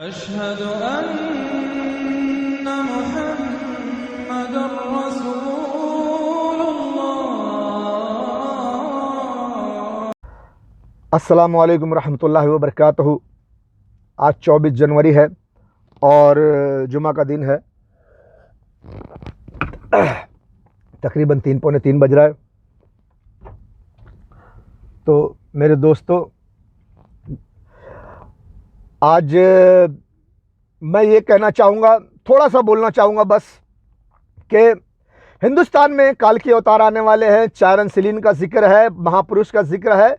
अशहदु अन्ना मुहम्मदुर रसूलुल्लाह। अस्सलामु अलैकुम रहमतुल्लाहि व बरकातहू। आज 24 जनवरी है और जुमा का दिन है। तकरीबन 3 पौने 3 बज रहा है। तो मेरे दोस्तों, आज मैं ये कहना चाहूँगा, थोड़ा सा बोलना चाहूँगा बस, कि हिंदुस्तान में काल के अवतार आने वाले हैं। चारण सिलीन का जिक्र है, महापुरुष का जिक्र है।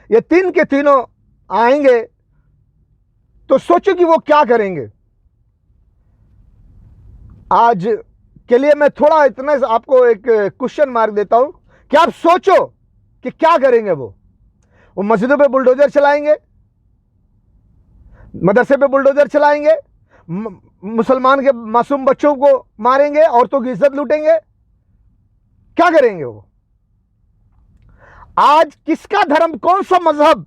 ये तीन के तीनों आएंगे तो सोचो कि वो क्या करेंगे। आज के लिए मैं थोड़ा इतना आपको एक क्वेश्चन मार्क देता हूं कि आप सोचो कि क्या करेंगे। वो मस्जिदों पे बुलडोजर चलाएंगे, मदरसे पे बुलडोजर चलाएंगे, मुसलमान के मासूम बच्चों को मारेंगे, औरतों की इज्जत लूटेंगे, क्या करेंगे वो? आज किसका धर्म, कौन सा मजहब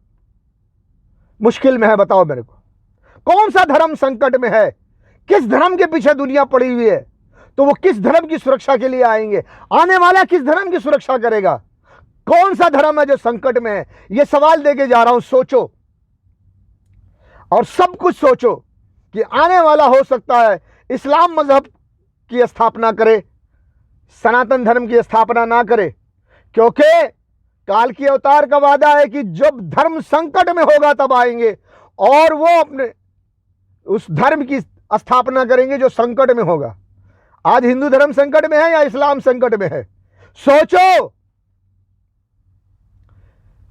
मुश्किल में है? बताओ मेरे को, कौन सा धर्म संकट में है? किस धर्म के पीछे दुनिया पड़ी हुई है? तो वो किस धर्म की सुरक्षा के लिए आएंगे? आने वाला किस धर्म की सुरक्षा करेगा? कौन सा धर्म है जो संकट में है? ये सवाल देके जा रहा हूं। सोचो और सब कुछ सोचो कि आने वाला हो सकता है इस्लाम मजहब की स्थापना करे, सनातन धर्म की स्थापना ना करे, क्योंकि काल की अवतार का वादा है कि जब धर्म संकट में होगा तब आएंगे और वो अपने उस धर्म की स्थापना करेंगे जो संकट में होगा। आज हिंदू धर्म संकट में है या इस्लाम संकट में है? सोचो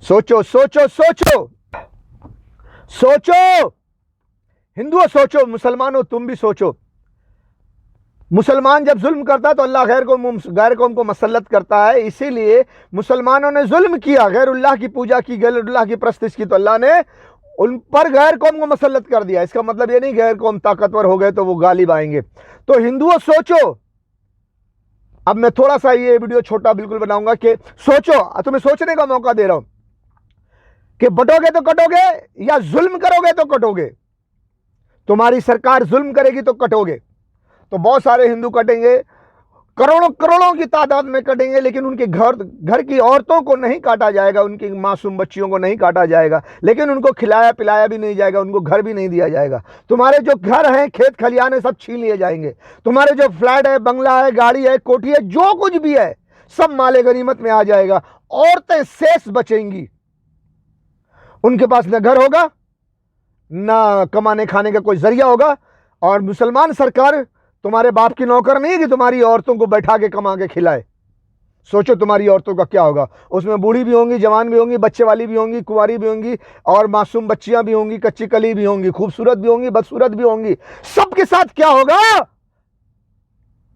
सोचो सोचो सोचो सोचो। हिंदुओं सोचो, मुसलमानों तुम भी सोचो। मुसलमान जब जुल्म करता है तो अल्लाह गैर कौम को मसल्लत करता है। इसीलिए मुसलमानों ने जुल्म किया, गैरुल्लाह की पूजा की, गैरुल्लाह की प्रस्तिश की, तो अल्लाह ने उन पर गैर कौम को मसल्लत कर दिया। इसका मतलब ये नहीं गैर कौम ताकतवर हो गए तो वो गालिब आएंगे। तो हिंदुओं सोचो। अब मैं थोड़ा सा ये वीडियो छोटा बिल्कुल बनाऊंगा कि सोचो, तुम्हें सोचने का मौका दे रहा हूं कि बटोगे तो कटोगे या जुल्म करोगे तो कटोगे। तुम्हारी सरकार जुल्म करेगी तो कटोगे। तो बहुत सारे हिंदू कटेंगे, करोड़ों करोड़ों की तादाद में कटेंगे, लेकिन उनके घर की औरतों को नहीं काटा जाएगा, उनकी मासूम बच्चियों को नहीं काटा जाएगा, लेकिन उनको खिलाया पिलाया भी नहीं जाएगा, उनको घर भी नहीं दिया जाएगा। तुम्हारे जो घर हैं, खेत खलियान है, सब छीन लिए जाएंगे। तुम्हारे जो फ्लैट है, बंगला है, गाड़ी है, कोठी है, जो कुछ भी है, सब माले गनीमत में आ जाएगा। औरतें शेष बचेंगी। उनके पास न घर होगा, ना कमाने खाने का कोई जरिया होगा। और मुसलमान सरकार तुम्हारे बाप की नौकर नहीं है कि तुम्हारी औरतों को बैठा के कमा के खिलाए। सोचो तुम्हारी औरतों का क्या होगा। उसमें बूढ़ी भी होंगी, जवान भी होंगी, बच्चे वाली भी होंगी, कुंवारी भी होंगी, और मासूम बच्चियां भी होंगी, कच्ची कली भी होंगी, खूबसूरत भी होंगी, बदसूरत भी होंगी। सबके साथ क्या होगा?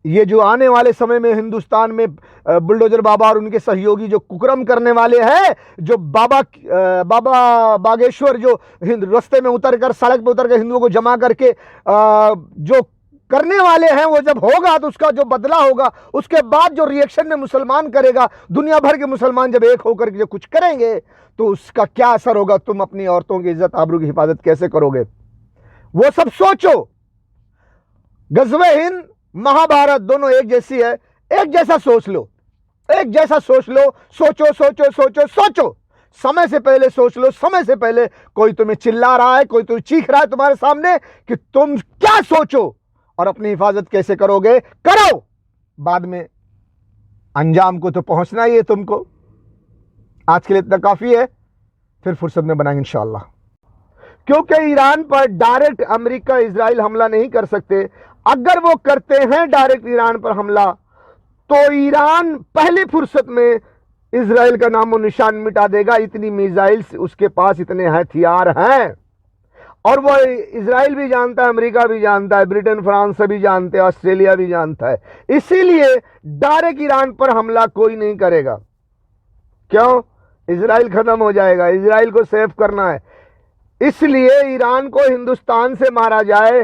ये जो आने वाले समय में हिंदुस्तान में बुलडोजर बाबा और उनके सहयोगी जो कुकर्म करने वाले हैं, जो बाबा बागेश्वर जो रास्ते में उतरकर, सड़क पर उतरकर हिंदुओं को जमा करके जो करने वाले हैं, वो जब होगा तो उसका जो बदला होगा, उसके बाद जो रिएक्शन में मुसलमान करेगा, दुनिया भर के मुसलमान जब एक होकर के जो कुछ करेंगे तो उसका क्या असर होगा? तुम अपनी औरतों की इज्जत आबरू की हिफाजत कैसे करोगे? वो सब सोचो। गज़वे हिंद, महाभारत दोनों एक जैसी है। एक जैसा सोच लो, एक जैसा सोच लो। सोचो सोचो सोचो सोचो। समय से पहले सोच लो। समय से पहले कोई तुम्हें चिल्ला रहा है, कोई तुम्हें चीख रहा है तुम्हारे सामने कि तुम क्या सोचो और अपनी हिफाजत कैसे करोगे, करो। बाद में अंजाम को तो पहुंचना ही है तुमको। आज के लिए इतना काफी है, फिर फुर्सत में बनाएंगे इंशाअल्लाह। क्योंकि ईरान पर डायरेक्ट अमेरिका इजराइल हमला नहीं कर सकते। अगर वो करते हैं डायरेक्ट ईरान पर हमला, तो ईरान पहली फुर्सत में इजराइल का नामो निशान मिटा देगा। इतनी मिसाइल्स उसके पास, इतने हथियार हैं। और वो इजराइल भी जानता है, अमेरिका भी जानता है, ब्रिटेन फ्रांस सभी जानते हैं, ऑस्ट्रेलिया भी जानता है। इसीलिए डायरेक्ट ईरान पर हमला कोई नहीं करेगा। क्यों? इजराइल खत्म हो जाएगा, इजराइल को सेव करना है। इसलिए ईरान को हिंदुस्तान से मारा जाए,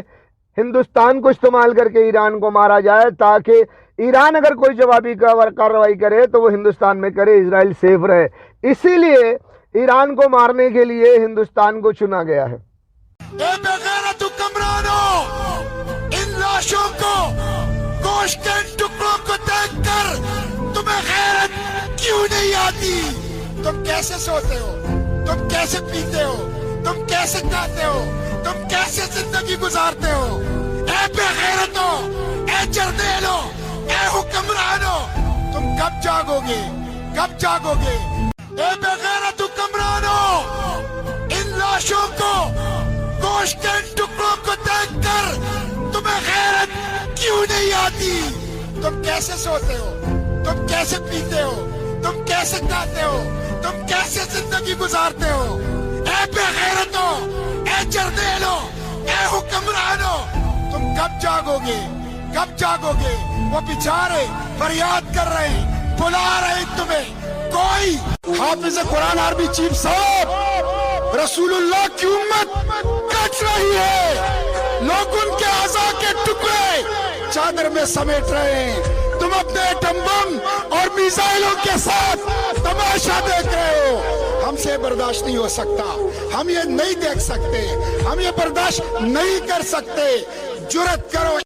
हिंदुस्तान को इस्तेमाल करके ईरान को मारा जाए, ताकि ईरान अगर कोई जवाबी कार्रवाई करे तो वो हिंदुस्तान में करे, इजराइल सेफ रहे। इसीलिए ईरान को मारने के लिए हिंदुस्तान को चुना गया है। गोश्त के टुकड़ों को देखकर तुम्हें गैरत क्यों नहीं आती? तुम कैसे सोते हो? तुम कैसे पीते हो? तुम कैसे खाते हो? तुम कैसे जिंदगी गुजारते हो? ए बेगैरतो, ए जर्देलो, ए हुक्मरानो, तुम कब जागोगे? कब जागोगे? ए बेगैरत हुक्मरानो, इन लाशों को, गोश्त के टुकड़ों को देखकर तुम्हें गैरत क्यों नहीं आती? तुम कैसे सोते हो? तुम कैसे पीते हो? तुम कैसे खाते हो? तुम कैसे जिंदगी गुजारते हो? ए बेगैरतो, ए जर्देलो, ए हुक्मरानो, तुम कब जागोगे? कब जागोगे? वो बेचारे फरियाद कर रहे हैं, बुला रहे हैं तुम्हें। कोई हाफिज कुरान आर्मी चीफ साहब रसूलुल्लाह की उम्मत कट रही है, लोग उनके आज़ा के टुकड़े चादर में समेट रहे हैं। तुम अपने एटम बम और मिसाइलों के साथ तमाशा देख रहे हो। हमसे बर्दाश्त नहीं हो सकता, हम ये नहीं देख सकते, हम ये बर्दाश्त नहीं कर सकते। जुर्रत करो